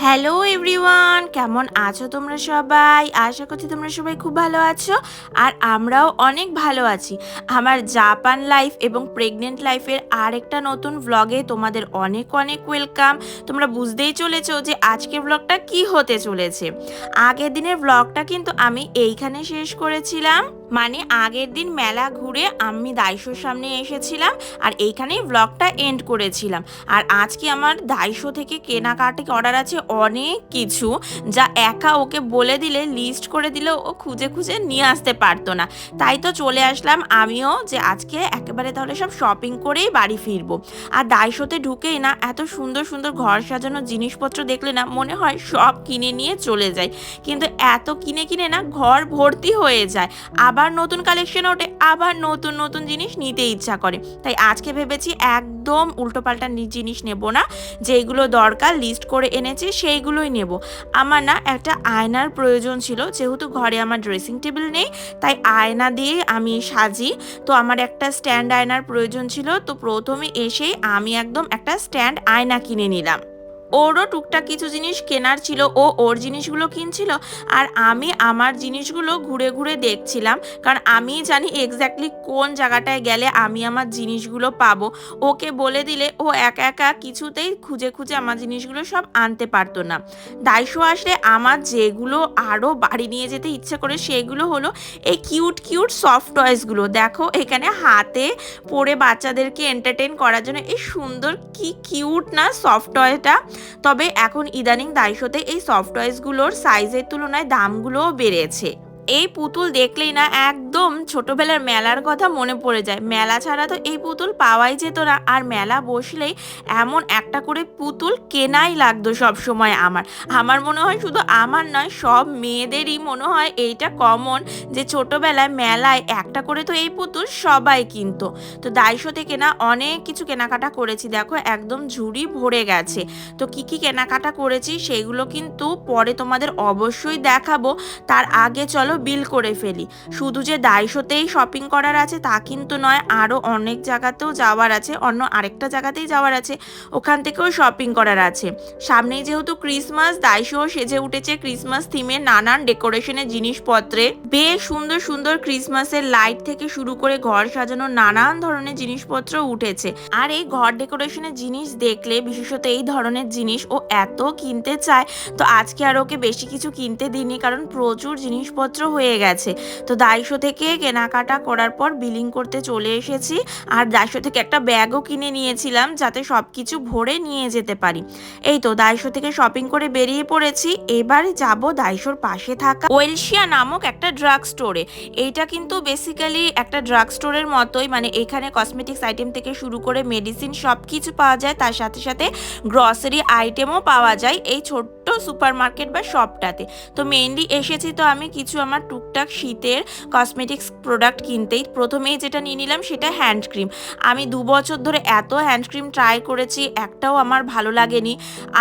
Hello everyone, কেমন আছো তোমরা সবাই? আশা করছি তোমরা সবাই খুব ভালো আছো। আর আমরাও অনেক ভালো আছি। আমার জাপান লাইফ এবং প্রেগনেন্ট লাইফের আরেকটা নতুন ভ্লগে তোমাদের অনেক অনেক ওয়েলকাম। তোমরা বুঝতেই চলেছো যে আজকের ভ্লগটা কি হতে চলেছে। আগের দিনের ভ্লগটা কিন্তু আমি এইখানে শেষ করেছিলাম, মানে আগের দিন মেলা ঘুরে আমি দাইশোর সামনে এসেছিলাম আর এইখানেই ভ্লগটা এন্ড করেছিলাম। আর আজকে আমার দাইশো থেকে কেনাকাটি করার আছে অনেক কিছু, যা একা ওকে বলে দিলে, লিস্ট করে দিলে ও খুঁজে খুঁজে নিয়ে আসতে পারতো না। তাই তো চলে আসলাম আমিও, যে আজকে একেবারে তাহলে সব শপিং করেই বাড়ি ফিরবো। আর দাইশোতে ঢুকেই না এত সুন্দর সুন্দর ঘর সাজানো জিনিসপত্র দেখলে না মনে হয় সব কিনে নিয়ে চলে যায়, কিন্তু এত কিনে কিনে না ঘর ভর্তি হয়ে যায়। আবার নতুন কালেকশন ওঠে, আবার নতুন নতুন জিনিস নিতে ইচ্ছা করে। তাই আজকে ভেবেছি একদম উল্টোপাল্টা জিনিস নেব না, যেগুলো দরকার লিস্ট করে এনেছি সেইগুলোই নেব। আমার না একটা আয়নার প্রয়োজন ছিল, যেহেতু ঘরে আমার ড্রেসিং টেবিল নেই, তাই আয়না দিয়ে আমি সাজি। তো আমার একটা স্ট্যান্ড আয়নার প্রয়োজন ছিল, তো প্রথমে এসেই আমি একদম একটা স্ট্যান্ড আয়না কিনে নিলাম। ওরও টুকটাক কিছু জিনিস কেনার ছিল, ও ওর জিনিসগুলো কিনছিল আর আমি আমার জিনিসগুলো ঘুরে ঘুরে দেখছিলাম, কারণ আমি জানি এক্স্যাক্টলি কোন জায়গাটায় গেলে আমি আমার জিনিসগুলো পাবো। ওকে বলে দিলে ও একা একা কিছুতেই খুঁজে খুঁজে আমার জিনিসগুলো সব আনতে পারতো না। দাইশো আসলে আমার যেগুলো আরও বাড়ি নিয়ে যেতে ইচ্ছে করে সেগুলো হলো এই কিউট কিউট সফট টয়েসগুলো। দেখো এখানে হাতে পরে বাচ্চাদেরকে এন্টারটেন করার জন্য এই সুন্দর কি কিউট না সফট টয়টা। তবে এখন ইদানিং দাইশোতে এই সফট টয়েসগুলোর সাইজের তুলনায় দামগুলোও বেড়েছে। এই পুতুল দেখলেই না একদম ছোটবেলার মেলার কথা মনে পড়ে যায়। মেলা ছাড়া তো এই পুতুল পাওয়াই যেত না, আর মেলা বসলেই এমন একটা করে পুতুল কেনাই লাগতো সব সময়। আমার মনে হয় শুধু আমার নয়, সব মেয়েদেরই মনে হয় এইটা কমন, যে ছোটবেলায় মেলায় একটা করে তো এই পুতুল সবাই কিনতো। তো দাইশো থেকে না অনেক কিছু কেনাকাটা করেছি, দেখো একদম ঝুড়ি ভরে গেছে। তো কি কি কেনাকাটা করেছি সেগুলো কিন্তু পরে তোমাদের অবশ্যই দেখাবো। তার আগে চলো বিল করে ফেলি। শুধু যে দাইশোতেই শপিং করার আছে তা কিন্তু নয়, আরও অনেক জায়গাতেও যাওয়ার আছে, অন্য আরেকটা জায়গাতেই যাওয়ার আছে, ওখান থেকেও শপিং করার আছে। সামনেই যেহেতু ক্রিসমাস, দাইশো সেজে উঠেছে ক্রিসমাস থিমে নানান ডেকোরেশনের জিনিসপত্রে। বেশ সুন্দর সুন্দর ক্রিসমাসের লাইট থেকে শুরু করে ঘর সাজানো নানান ধরনের জিনিসপত্র উঠেছে। আর এই ঘর ডেকোরেশনের জিনিস দেখলে, বিশেষত এই ধরনের জিনিস ও এত কিনতে চায়। তো আজকে আর ওকে বেশি কিছু কিনতে দিইনি, কারণ প্রচুর জিনিসপত্র হয়ে গেছে। তো দাইশো থেকে কেনাকাটা করার পর বিলিং করতে চলে এসেছি। আর দাইশো থেকে একটা ব্যাগও কিনে নিয়েছিলাম, যাতে সব কিছু ভরে নিয়ে যেতে পারি। এই তো দাইশো থেকে শপিং করে বেরিয়ে পড়েছি। এবার যাব দাইশোর পাশে থাকা ওয়েলশিয়া নামক একটা ড্রাগ স্টোরে। এইটা কিন্তু বেসিক্যালি একটা ড্রাগ স্টোরের মতোই, মানে এখানে কসমেটিক্স আইটেম থেকে শুরু করে মেডিসিন সব কিছু পাওয়া যায়, তার সাথে সাথে গ্রসারি আইটেমও পাওয়া যায় এই ছোট্ট সুপার মার্কেট বা শপটাতে। তো মেইনলি এসেছি তো আমি কিছু আমার টুকটাক শীতের কসমেটিক্স প্রোডাক্ট কিনতেই। প্রথমেই যেটা নিয়ে নিলাম সেটা হ্যান্ড ক্রিম। আমি 2 বছর ধরে এত হ্যান্ড ক্রিম ট্রাই করেছি, একটাও আমার ভালো লাগেনি।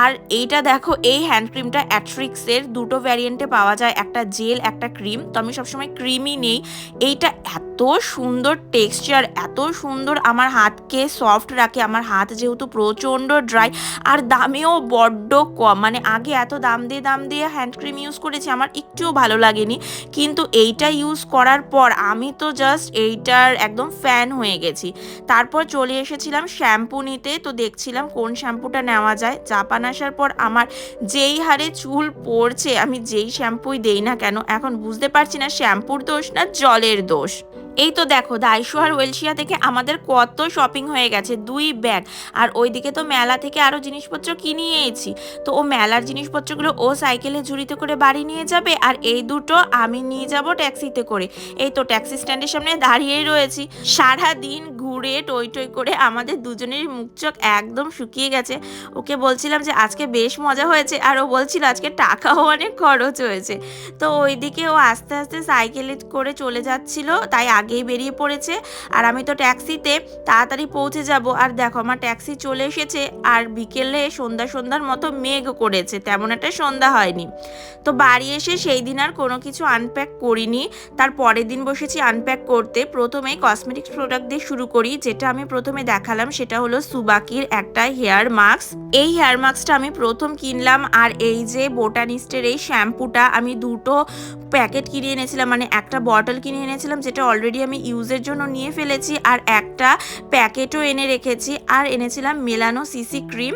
আর এইটা দেখো, এই হ্যান্ড ক্রিমটা অ্যাট্রিক্সের দুটো ভ্যারিয়েন্টে পাওয়া যায়, একটা জেল একটা ক্রিম। তো আমি সবসময় ক্রিমই নেই। এইটা এত সুন্দর টেক্সচার, এত সুন্দর, আমার হাতকে সফট রাখে। আমার হাত যেহেতু প্রচণ্ড ড্রাই, আর দামেও বড্ড কম। মানে আগে এত দাম দিয়ে হ্যান্ড ক্রিম ইউজ করেছি, আমার একটুও ভালো লাগেনি, কিন্তু এইটা ইউজ করার পর আমি তো জাস্ট এইটার একদম ফ্যান হয়ে গেছি। তারপর চলে এসেছিলাম শ্যাম্পু নিতে। তো দেখছিলাম কোন শ্যাম্পুটা নেওয়া যায়। জাপান আসার পর আমার যেই হারে চুল পড়ছে, আমি যেই শ্যাম্পুই দেই না কেন এখন বুঝতে পারছি না শ্যাম্পুর দোষ না জলের দোষ। এই তো দেখো, দাইশো আর ওয়েলশিয়া থেকে আমাদের কত শপিং হয়ে গেছে, 2 ব্যাগ। আর ওইদিকে তো মেলা থেকে আরও জিনিসপত্র কিনিয়েছি। তো ও মেলার জিনিসপত্রগুলো ও সাইকেলে ঝুড়িতে করে বাড়ি নিয়ে যাবে, আর এই দুটো আমি নিয়ে যাব ট্যাক্সিতে করে। এই তো ট্যাক্সি স্ট্যান্ডের সামনে দাঁড়িয়েই রয়েছি। সারা দিন ঘুরে টই টই করে আমাদের দুজনের মুখ চোখ একদম শুকিয়ে গেছে। ওকে বলছিলাম যে আজকে বেশ মজা হয়েছে, আর ও বলছিল আজকে টাকাও অনেক খরচ হয়েছে। তো ওইদিকে ও আস্তে আস্তে সাইকেলে করে চলে যাচ্ছিল, তাই আগেই বেরিয়ে পড়েছে। আর আমি তো ট্যাক্সিতে তাড়াতাড়ি পৌঁছে যাব। আর দেখো আমার ট্যাক্সি চলে এসেছে, আর বিকেলে সন্ধ্যার মতো মেঘ করেছে, তেমন একটা সন্ধ্যা হয়নি। তো বাড়ি এসে সেই দিন আর কোনো কিছু আনপ্যাক করিনি। তার পরের দিন বসেছি আনপ্যাক করতে। প্রথমেই কসমেটিক্স প্রোডাক্ট দিয়ে শুরু করি। করি। যেটা আমি প্রথমে দেখালাম সেটা হলো সুবাকির একটা হেয়ার মাস্ক। এই হেয়ার মাস্কটা আমি প্রথম কিনলাম। আর এই যে বোটানিস্টের এই শ্যাম্পুটা আমি দুটো প্যাকেট কিনে এনেছিলাম, মানে একটা বটল কিনে এনেছিলাম যেটা অলরেডি আমি ইউজের জন্য নিয়ে ফেলেছি, আর একটা প্যাকেটও এনে রেখেছি। আর এনেছিলাম মেলানো সিসি ক্রিম,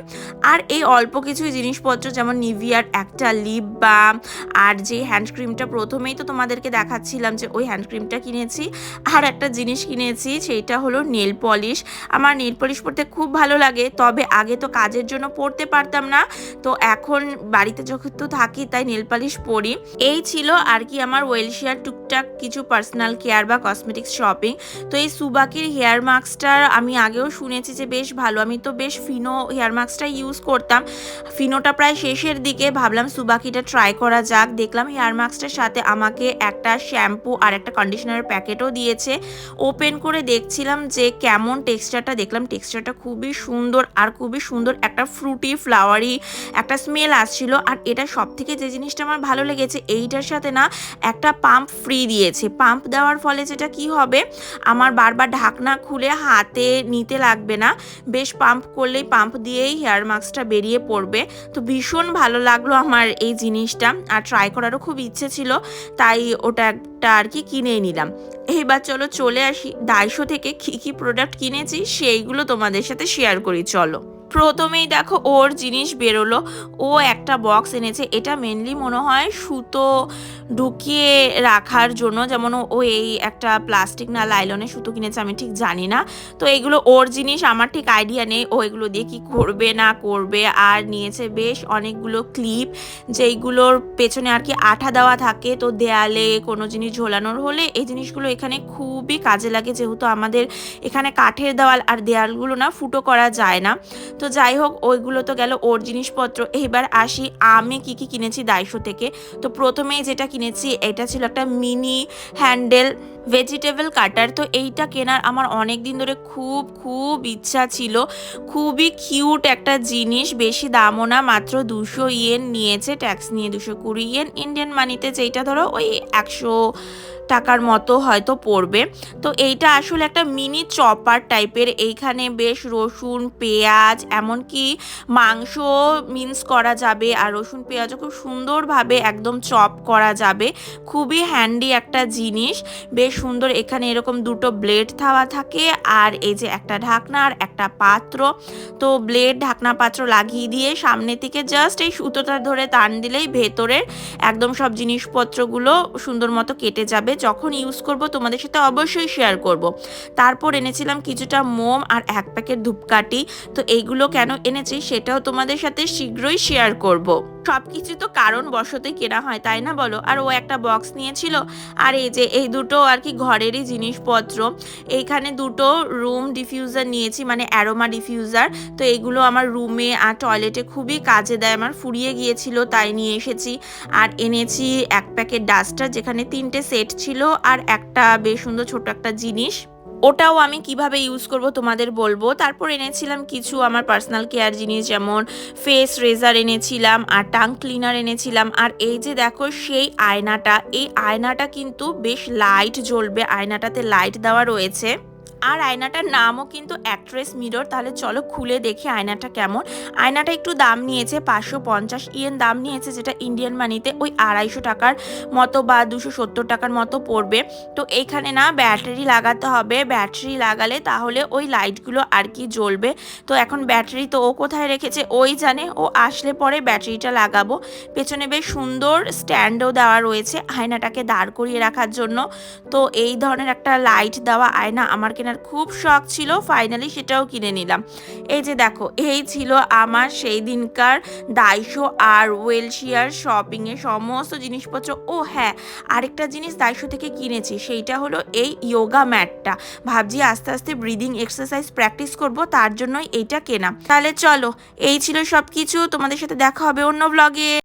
আর এই অল্প কিছু জিনিসপত্র যেমন নিভিয়ার একটা লিপ বাম, আর যে হ্যান্ড ক্রিমটা প্রথমেই তো তোমাদেরকে দেখাচ্ছিলাম যে ওই হ্যান্ড ক্রিমটা কিনেছি। আর একটা জিনিস কিনেছি, সেইটা হলো নেল পলিশ। আমার নেল পলিশ পরতে খুব ভালো লাগে, তবে আগে তো কাজের জন্য পরতে পারতাম না, তো এখন বাড়িতে যখন তো থাকি তাই নেল পলিশ পরি। এই ছিল আর কি আমার ওয়েলশিয়ার টুকটাক কিছু পার্সোনাল কেয়ার বা কসমেটিক্স শপিং। তো এই সুবাকির হেয়ার মাস্কটার আমি আগেও শুনেছি যে বেশ ভালো। আমি তো বেশ ফিনো হেয়ার মাস্কটা ইউজ করতাম, ফিনোটা প্রায় শেষের দিকে, ভাবলাম সুবাকিটা ট্রাই করা যাক। দেখলাম হেয়ার মাস্কটার সাথে আমাকে একটা শ্যাম্পু আর একটা কন্ডিশনারের প্যাকেটও দিয়েছে। ওপেন করে দেখছিলাম যে কেমন টেক্সচারটা, দেখলাম টেক্সচারটা খুবই সুন্দর, আর খুবই সুন্দর একটা ফ্রুটি ফ্লাওয়ারি একটা স্মেল আসছিল। আর এটা সব থেকে যে জিনিসটা আমার ভালো লেগেছে, এইটার সাথে না একটা পাম্প ফ্রি দিয়েছে। পাম্প দেওয়ার ফলে যেটা কি হবে, আমার বারবার ঢাকনা খুলে হাতে নিতে লাগবে না, বেশ পাম্প করলেই পাম্প দিয়েই হেয়ার মাস্কটা বেরিয়ে পড়বে। তো ভীষণ ভালো লাগলো আমার এই জিনিসটা, আর ট্রাই করারও খুব ইচ্ছে ছিল, তাই ওটা একটা আর কি কিনেই নিলাম। এইবার চলে আসি ডাইশো থেকে কী কী প্রোডাক্ট কিনেছি সেইগুলো তোমাদের সাথে শেয়ার করি। চলো, প্রথমেই দেখো ওর জিনিস বেরোলো। ও একটা বক্স এনেছে, এটা মেনলি মনে হয় সুতো ঢুকিয়ে রাখার জন্য, যেমন ও এই একটা প্লাস্টিক না লাইলনের সুতো কিনেছে, আমি ঠিক জানি না। তো এগুলো ওর জিনিস, আমার ঠিক আইডিয়া নেই ও এগুলো দিয়ে কি করবে না করবে। আর নিয়েছে বেশ অনেকগুলো ক্লিপ, যেইগুলোর পেছনে আর কি আঠা দেওয়া থাকে, তো দেয়ালে কোনো জিনিস ঝোলানোর হলে এই জিনিসগুলো এখানে খুবই কাজে লাগে, যেহেতু আমাদের এখানে কাঠের দেওয়াল আর দেয়ালগুলো না ফুটো করা যায় না। তো যাই হোক, ওইগুলো তো গেল ওর জিনিসপত্র। এবার আসি আমি কি কি কিনেছি ডাইশো থেকে। তো প্রথমেই যেটা কিনেছি এটা ছিল একটা মিনি হ্যান্ডেল ভেজিটেবল কাটার। তো এইটা কেনার আমার অনেক দিন ধরে খুব খুব ইচ্ছা ছিল। খুবই কিউট একটা জিনিস, বেশি দামও না, মাত্র 200 ইয়েন নিয়েছে, ট্যাক্স নিয়ে 220 ইয়েন, ইন্ডিয়ান মানিতে যেটা ধরো ওই 100 টাকার মতো হয়তো পড়বে। তো এইটা আসলে একটা মিনি চপার টাইপের, এইখানে বেশ রসুন পেঁয়াজ এমনকি মাংস মিন্স করা যাবে, আর রসুন পেঁয়াজও খুব সুন্দরভাবে একদম চপ করা যাবে। খুবই হ্যান্ডি একটা জিনিস, বেশ সুন্দর। এখানে এরকম দুটো ব্লেড দেওয়া থাকে, আর এই যে একটা ঢাকনা আর একটা পাত্র। তো ব্লেড ঢাকনা পাত্র লাগিয়ে দিয়ে সামনে থেকে জাস্ট এই সুতোটা ধরে টান দিলেই ভেতরের একদম সব জিনিসপত্রগুলো সুন্দর মতো কেটে যাবে। যখন ইউজ করব তোমাদের সাথে অবশ্যই শেয়ার করব। তারপর এনেছিলাম কিছুটা মোম আর এক প্যাকেট ধূপকাঠি। তো এইগুলো কেন এনেছি সেটাও তোমাদের সাথে শীঘ্রই শেয়ার করব। সবকিছু তো কারণ বশতই কেনা হয়, তাই না বলো। আর ও একটা বক্স নিয়েছিল, আর এই যে এই দুটো আর কি ঘরেরই জিনিসপত্র। এইখানে দুটো রুম ডিফিউজার নিয়েছি, মানে অ্যারোমা ডিফিউজার। তো এইগুলো আমার রুমে আর টয়লেটে খুবই কাজে দেয়, আমার ফুরিয়ে গিয়েছিল তাই নিয়ে এসেছি। আর এনেছি এক প্যাকেট ডাস্টার, যেখানে 3টে সেট ছিল, আর একটা বেশ সুন্দর ছোট একটা জিনিস, ওটাও আমি কিভাবে ইউজ করব তোমাদের বলবো। তারপর এনেছিলাম কিছু আমার পার্সোনাল কেয়ার জিনিস, যেমন ফেস রেজার এনেছিলাম, আর টাং ক্লিনার এনেছিলাম। আর এই যে দেখো সেই আয়নাটা, এই আয়নাটা কিন্তু বেশ লাইট জ্বলবে, আয়নাটাতে লাইট দেওয়া রয়েছে। আর আয়নাটার নামও কিন্তু অ্যাক্ট্রেস মিরর। তাহলে চলো খুলে দেখি আয়নাটা কেমন। আয়নাটা একটু দাম নিয়েছে, 550 ইয়েন দাম নিয়েছে, যেটা ইন্ডিয়ান মানিতে ওই 250 টাকার মতো বা 270 টাকার মতো পড়বে। তো এইখানে না ব্যাটারি লাগাতে হবে, ব্যাটারি লাগালে তাহলে ওই লাইটগুলো আর কি জ্বলবে। তো এখন ব্যাটারি তো ও কোথায় রেখেছে ওই জানে, ও আসলে পরে ব্যাটারিটা লাগাবো। পেছনে বেশ সুন্দর স্ট্যান্ডও দেওয়া রয়েছে আয়নাটাকে দাঁড় করিয়ে রাখার জন্য। তো এই ধরনের একটা লাইট দেওয়া আয়না আমার কেনার খুব শখ ছিল, ফাইনালি সেটাও কিনে নিলাম। এই যে দেখো, এই ছিল আমার সেই দিনকার ডাইশো আর ওয়েলশিয়ার শপিংয়ে সমস্ত জিনিসপত্র। ও হ্যাঁ, আরেকটা জিনিস ডাইশো থেকে কিনেছি, সেইটা হলো এই যোগা ম্যাটটা। ভাবছি আস্তে আস্তে ব্রিদিং এক্সারসাইজ প্র্যাকটিস করব, তার জন্যই এইটা কেনা। তাহলে চলো, এই ছিল সব কিছু। তোমাদের সাথে দেখা হবে অন্য ব্লগে।